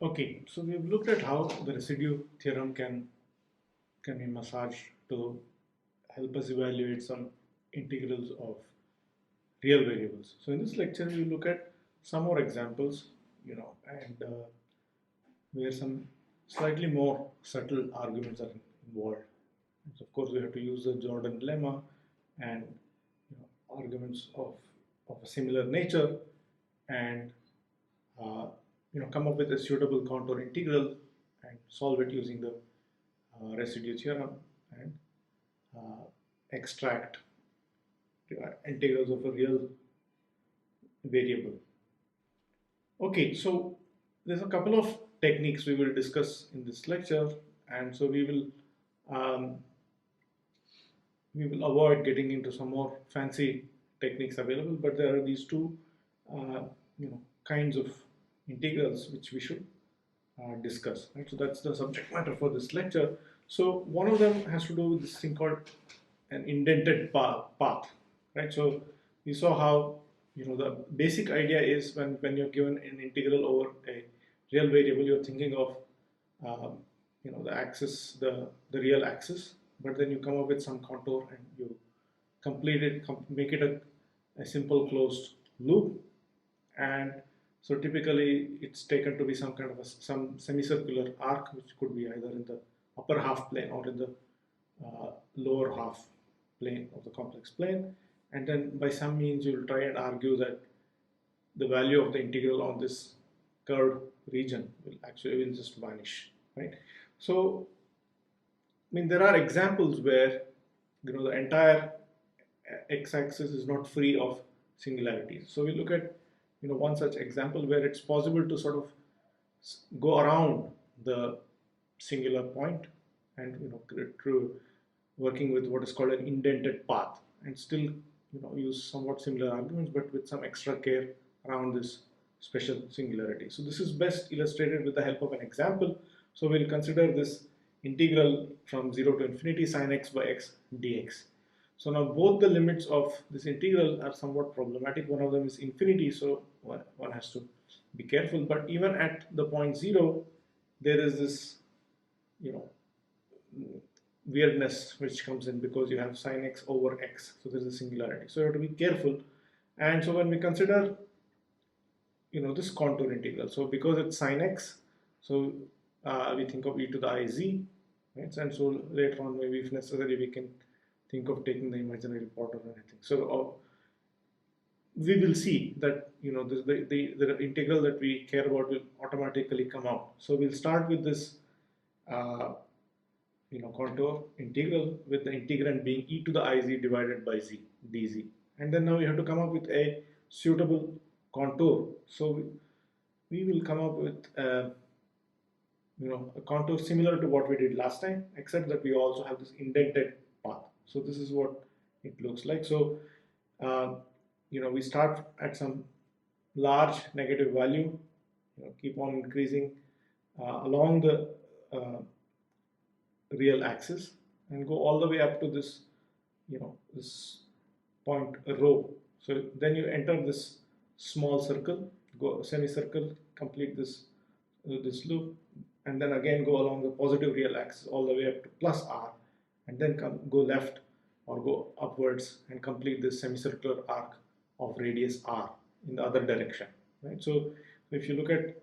Okay, so we've looked at how the residue theorem can be massaged to help us evaluate some integrals of real variables. So in this lecture, we look at some more examples, and where some slightly more subtle arguments are involved. So of course, we have to use the Jordan lemma and arguments of a similar nature, and uh, come up with a suitable contour integral and solve it using the residue theorem and uh, extract integrals of a real variable. Okay, so there's a couple of techniques we will discuss in this lecture, and so um, we will avoid getting into some more fancy techniques available, but there are these two kinds of integrals which we should discuss. Right? So that's the subject matter for this lecture. So one of them has to do with this thing called an indented path, right? So we saw how the basic idea is when you're given an integral over a real variable, you're thinking of the axis, the real axis, but then you come up with some contour and you complete it, make it a simple closed loop, and so typically it's taken to be some kind of some semicircular arc, which could be either in the upper half plane or in the lower half plane of the complex plane, and then by some means you will try and argue that the value of the integral on this curved region will just vanish, right? So I mean there are examples where the entire x-axis is not free of singularities. So we look at one such example where it's possible to sort of go around the singular point and through working with what is called an indented path, and still use somewhat similar arguments but with some extra care around this special singularity. So this is best illustrated with the help of an example. So we'll consider this integral from 0 to infinity sine x by x dx. So now both the limits of this integral are somewhat problematic. One of them is infinity, so one has to be careful. But even at the point 0, there is this, weirdness which comes in because you have sine x over x. So there is a singularity. So you have to be careful. And so when we consider, this contour integral, so because it's sine x, so we think of e to the I z, right? And so later on, maybe if necessary, we can think of taking the imaginary part or anything. So we will see that the integral that we care about will automatically come out. So we'll start with this contour integral with the integrand being e to the I z divided by z dz, and then now we have to come up with a suitable contour. So we will come up with a contour similar to what we did last time, except that we also have this indented path. So this is what it looks like. So we start at some large negative value, keep on increasing along the real axis and go all the way up to this this point rho. So then you enter this small circle, go semicircle, complete this loop, and then again go along the positive real axis all the way up to plus r, and then go left or go upwards and complete this semicircular arc of radius r in the other direction, right? So if you look at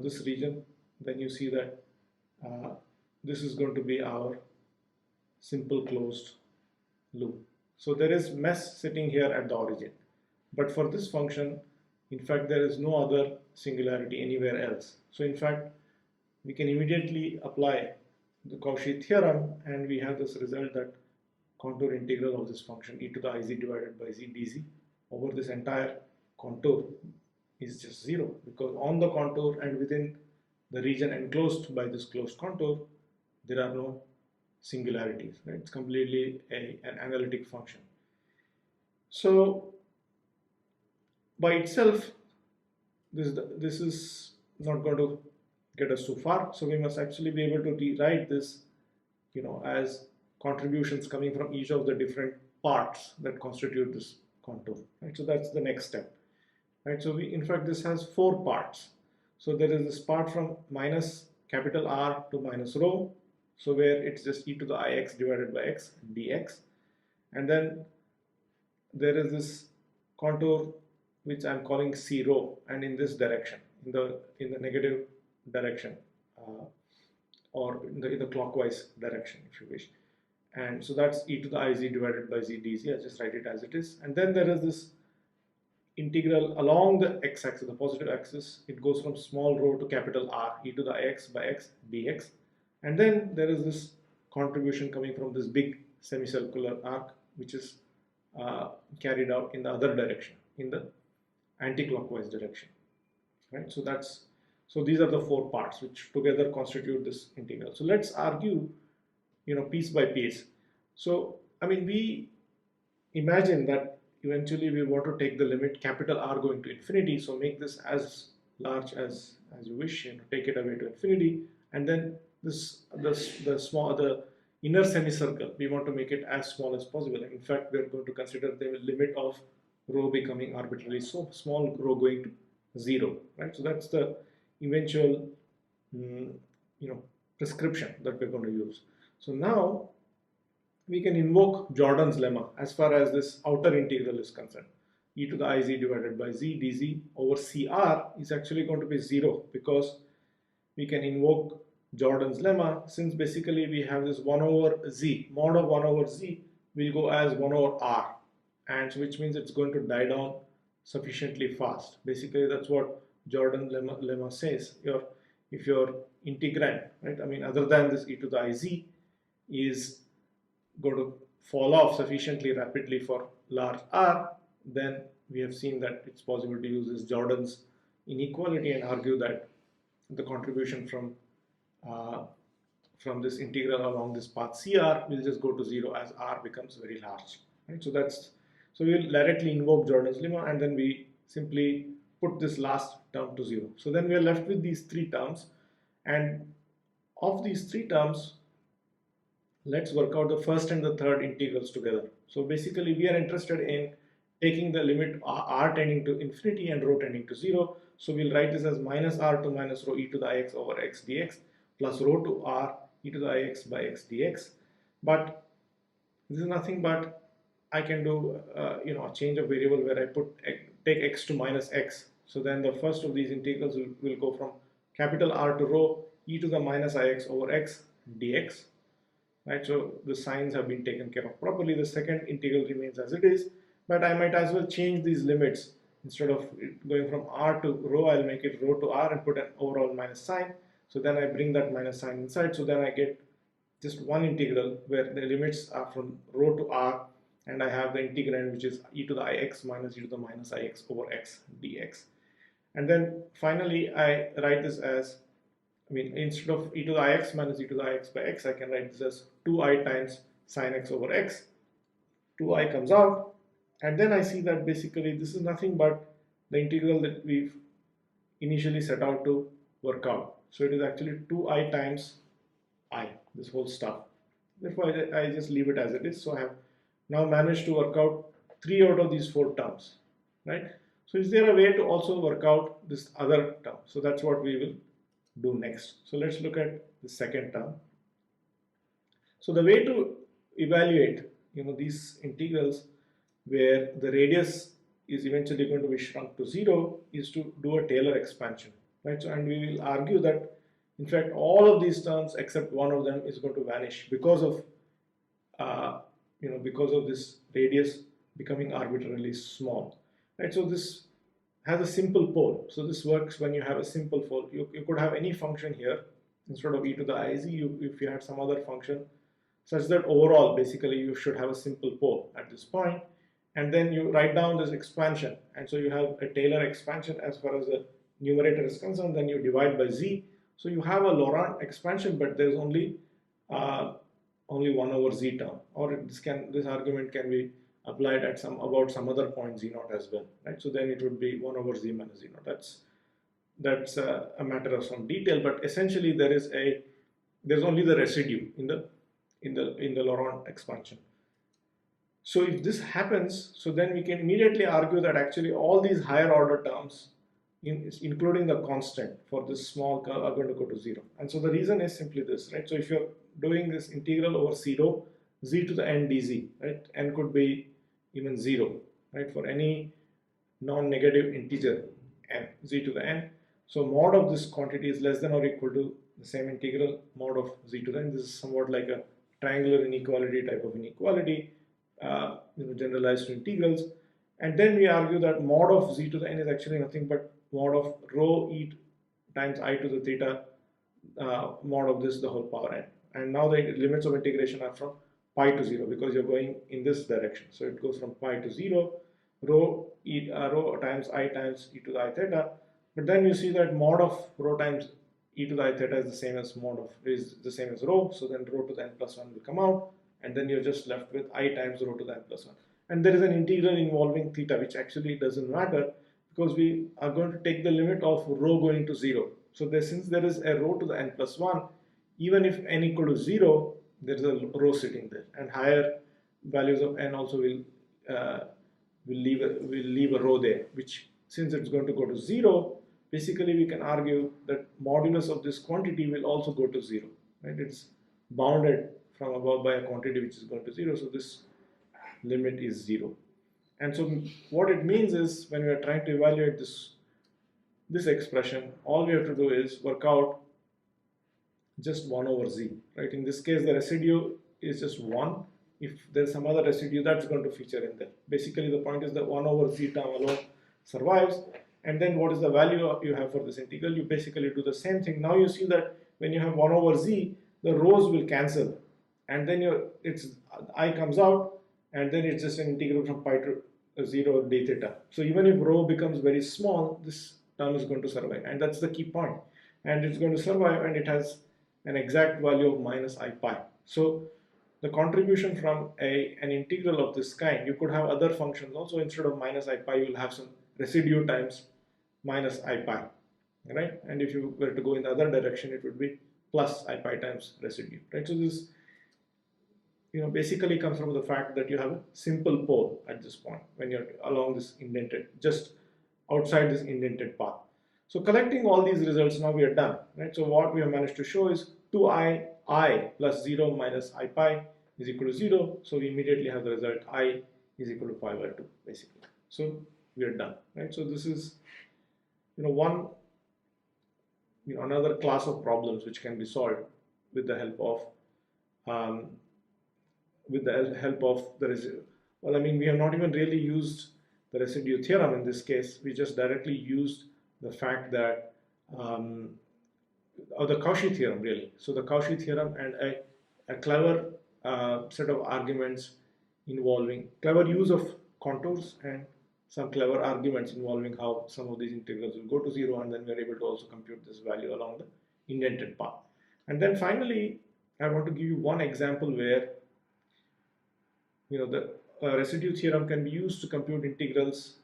this region, then you see that this is going to be our simple closed loop. So there is mess sitting here at the origin, but for this function, in fact, there is no other singularity anywhere else. So in fact, we can immediately apply the Cauchy theorem, and we have this result that contour integral of this function e to the I z divided by z dz over this entire contour is just 0, because on the contour and within the region enclosed by this closed contour, there are no singularities, right? It's completely an analytic function. So by itself, this is not going to get us too far. So we must actually be able to rewrite this, as contributions coming from each of the different parts that constitute this contour, right? So that's the next step, right? So in fact, this has 4 parts. So there is this part from minus capital R to minus rho, so where it's just e to the ix divided by x dx, and then there is this contour which I'm calling C rho, and in this direction, in the negative direction, or in the clockwise direction if you wish. And so that's e to the iz divided by z dz. I just write it as it is. And then there is this integral along the x-axis, the positive axis. It goes from small rho to capital R, e to the ix by x dx. And then there is this contribution coming from this big semicircular arc, which is carried out in the other direction, in the anti-clockwise direction, right? So these are the four parts which together constitute this integral. So let's argue, piece by piece. So I mean, we imagine that eventually we want to take the limit capital R going to infinity, so make this as large as you wish, take it away to infinity, and then the inner semicircle, we want to make it as small as possible. In fact, we are going to consider the limit of rho becoming arbitrarily so small, rho going to 0, right? So that's the eventual prescription that we're going to use. So now we can invoke Jordan's lemma as far as this outer integral is concerned. E to the iz divided by z dz over cr is actually going to be 0, because we can invoke Jordan's lemma, since basically we have this 1 over z, mod of 1 over z will go as 1 over r, and so which means it's going to die down sufficiently fast. Basically that's what Jordan lemma says. If your integrand, right, I mean other than this e to the iz, is going to fall off sufficiently rapidly for large r, then we have seen that it's possible to use this Jordan's inequality and argue that the contribution from this integral along this path CR will just go to 0 as r becomes very large, right? So we will directly invoke Jordan's lemma, and then we simply put this last term to 0. So then we are left with these three terms, and of these three terms, let's work out the first and the third integrals together. So basically we are interested in taking the limit r tending to infinity and rho tending to 0. So we'll write this as minus r to minus rho e to the ix over x dx plus rho to r e to the ix by x dx. But this is nothing but I can do a change of variable where I take x to minus x. So then the first of these integrals will go from capital R to rho e to the minus ix over x dx. Right, so the signs have been taken care of properly. The second integral remains as it is, but I might as well change these limits. Instead of going from r to rho, I'll make it rho to r and put an overall minus sign. So then I bring that minus sign inside, so then I get just one integral where the limits are from rho to r, and I have the integrand which is e to the ix minus e to the minus ix over x dx. And then finally I write this as, instead of e to the ix minus e to the ix by x, I can write this as 2i times sine x over x. 2i comes out, and then I see that basically this is nothing but the integral that we've initially set out to work out. So it is actually 2i times I, this whole stuff. Therefore I just leave it as it is. So I have now managed to work out 3 out of these 4 terms, right? So is there a way to also work out this other term? So that's what we will do next. So let's look at the second term. So the way to evaluate these integrals where the radius is eventually going to be shrunk to 0 is to do a Taylor expansion, right? So, and we will argue that in fact all of these terms except one of them is going to vanish because of because of this radius becoming arbitrarily small, right? So this has a simple pole. So this works when you have a simple pole. You could have any function here instead of e to the iz. If you had some other function such that overall basically you should have a simple pole at this point, and then you write down this expansion, and so you have a Taylor expansion as far as the numerator is concerned. Then you divide by z, so you have a Laurent expansion, but there's only 1 over z term, or this argument can be applied at about some other point z0 as well, right? So then it would be 1 over z minus z0. That's a matter of some detail, but essentially there's only the residue in the Laurent expansion. So if this happens, so then we can immediately argue that actually all these higher order terms including the constant for this small curve are going to go to 0. And so the reason is simply this, right? So if you're doing this integral over 0, z to the n dz, right? N could be even 0, right? For any non-negative integer n, z to the n. So mod of this quantity is less than or equal to the same integral mod of z to the n. This is somewhat like a triangular inequality type of inequality, generalized to integrals. And then we argue that mod of z to the n is actually nothing but mod of rho e times I to the theta mod of this the whole power n. And now the limits of integration are from pi to 0 because you're going in this direction. So it goes from pi to 0, rho times I times e to the I theta. But then you see that mod of rho times e to the I theta is the same as rho. So then rho to the n plus 1 will come out, and then you're just left with I times rho to the n plus 1. And there is an integral involving theta, which actually doesn't matter because we are going to take the limit of rho going to 0. So since there is a rho to the n plus 1, even if n equal to 0, there is a rho sitting there, and higher values of n also will leave a rho there, which since it's going to go to 0, basically we can argue that modulus of this quantity will also go to 0, right? It's bounded from above by a quantity which is going to 0, so this limit is 0. And so what it means is when we are trying to evaluate this expression, all we have to do is work out just 1 over z, right? In this case the residue is just 1. If there's some other residue, that's going to feature in there. Basically the point is that 1 over z term alone survives, and then what is the value you have for this integral? You basically do the same thing. Now you see that when you have 1 over z, the rows will cancel, and then I comes out, and then it's just an integral from pi to 0 d theta. So even if rho becomes very small, this term is going to survive, and that's the key point. And it's going to survive, and it has an exact value of minus I pi. So the contribution from an integral of this kind, you could have other functions also. Instead of minus I pi, you will have some residue times minus I pi, right? And if you were to go in the other direction, it would be plus I pi times residue, right? So this basically comes from the fact that you have a simple pole at this point when you're along this indented, just outside this indented path. So collecting all these results, now we are done, right? So what we have managed to show is 2i plus 0 minus I pi is equal to 0. So we immediately have the result I is equal to pi by 2, basically. So we are done, right? So this is one another class of problems which can be solved with the help of the residue. Well, I mean, we have not even really used the residue theorem in this case. We just directly used the fact that or the Cauchy theorem, really. So the Cauchy theorem and a clever set of arguments involving clever use of contours and some clever arguments involving how some of these integrals will go to 0, and then we are able to also compute this value along the indented path. And then finally, I want to give you one example where the residue theorem can be used to compute integrals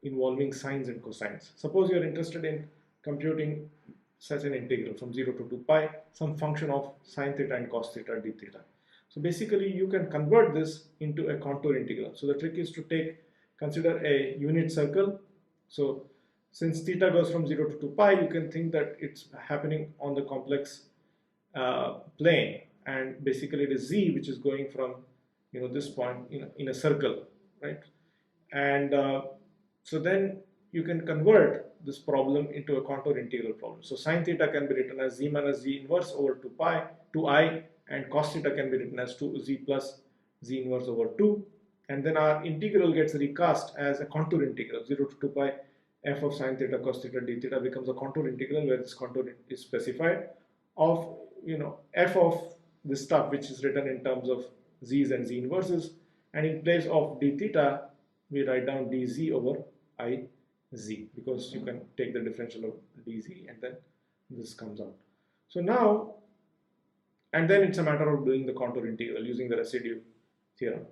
involving sines and cosines. Suppose you are interested in computing such an integral from 0 to 2 pi, some function of sine theta and cos theta d theta. So basically you can convert this into a contour integral. So the trick is to consider a unit circle. So since theta goes from 0 to 2 pi, you can think that it's happening on the complex plane, and basically it is z which is going from this point in a circle, right? And so then you can convert this problem into a contour integral problem. So sine theta can be written as z minus z inverse over 2i, and cos theta can be written as 2z plus z inverse over 2. And then our integral gets recast as a contour integral. 0 to 2 pi f of sine theta cos theta d theta becomes a contour integral where this contour is specified of f of this stuff which is written in terms of z's and z inverses, and in place of d theta we write down dz over I z, because you can take the differential of dz and then this comes out. So now, and then it's a matter of doing the contour integral using the residue theorem.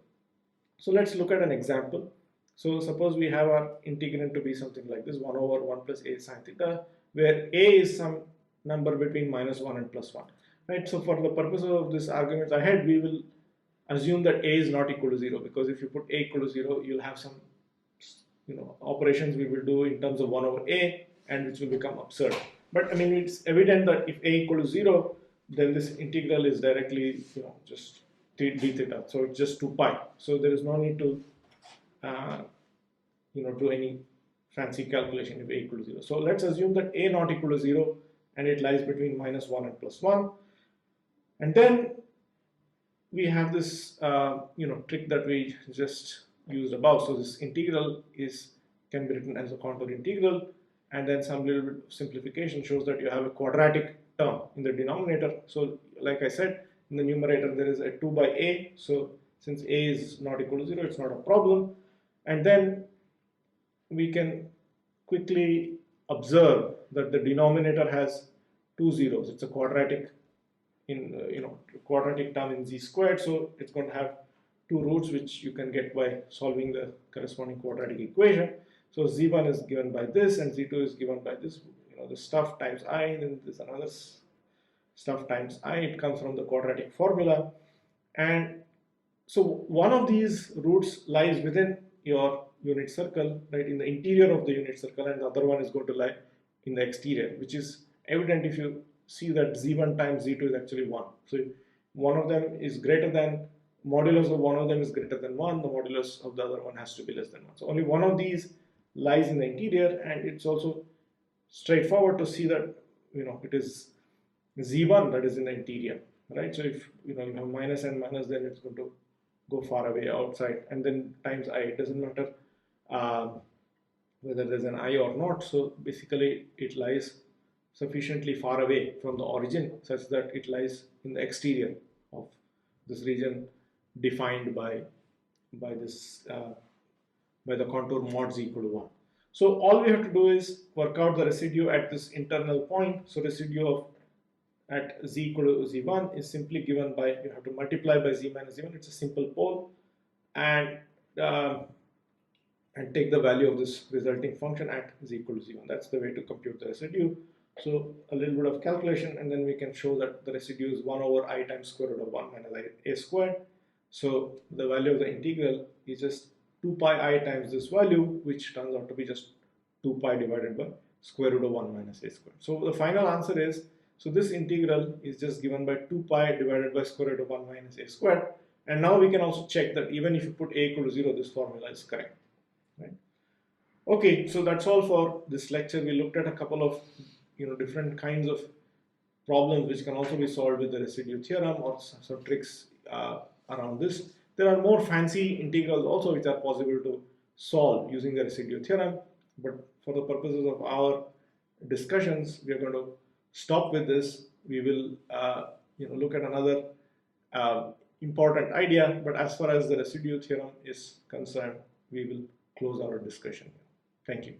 So let's look at an example. So suppose we have our integrand to be something like this, 1 over 1 plus a sine theta, where a is some number between minus 1 and plus 1, right? So for the purpose of this argument ahead, we will assume that a is not equal to 0, because if you put a equal to 0, you'll have some operations we will do in terms of 1 over a, and which will become absurd. But I mean, it's evident that if a equal to 0, then this integral is directly, just d theta. So it's just 2 pi. So there is no need to, do any fancy calculation if a equal to 0. So let's assume that a not equal to 0 and it lies between -1 and +1. And then we have this, trick that we just used above. So this integral can be written as a contour integral, and then some little bit of simplification shows that you have a quadratic term in the denominator. So like I said, in the numerator there is a 2 by a. So since a is not equal to 0, it's not a problem. And then we can quickly observe that the denominator has 2 zeros. It's a quadratic quadratic term in z squared, so it's going to have 2 roots, which you can get by solving the corresponding quadratic equation. So z1 is given by this and z2 is given by this, the stuff times I, and then there's another stuff times I. It comes from the quadratic formula. And so one of these roots lies within your unit circle, right, in the interior of the unit circle, and the other one is going to lie in the exterior, which is evident if you see that z1 times z2 is actually 1. So one of them is greater than, modulus of one of them is greater than 1, the modulus of the other one has to be less than 1. So only one of these lies in the interior, and it's also straightforward to see that it is z1 that is in the interior, right? So if you have minus and minus, then it's going to go far away outside, and then times I. It doesn't matter whether there's an I or not. So basically it lies sufficiently far away from the origin such that it lies in the exterior of this region defined by this by the contour mod z equal to 1. So all we have to do is work out the residue at this internal point. So residue of at z equal to z1 is simply given by, you have to multiply by z minus z1. It's a simple pole, and take the value of this resulting function at z equal to z1. That's the way to compute the residue. So a little bit of calculation, and then we can show that the residue is 1 over I times square root of 1 minus a squared. So the value of the integral is just 2 pi I times this value, which turns out to be just 2 pi divided by square root of 1 minus a squared. So the final answer is, so this integral is just given by 2 pi divided by square root of 1 minus a squared. And now we can also check that even if you put a equal to 0, this formula is correct. Right? Okay, so that's all for this lecture. We looked at a couple of different kinds of problems which can also be solved with the residue theorem or some tricks around this. There are more fancy integrals also which are possible to solve using the residue theorem, but for the purposes of our discussions, we are going to stop with this. We will look at another important idea, but as far as the residue theorem is concerned, we will close our discussion. Thank you.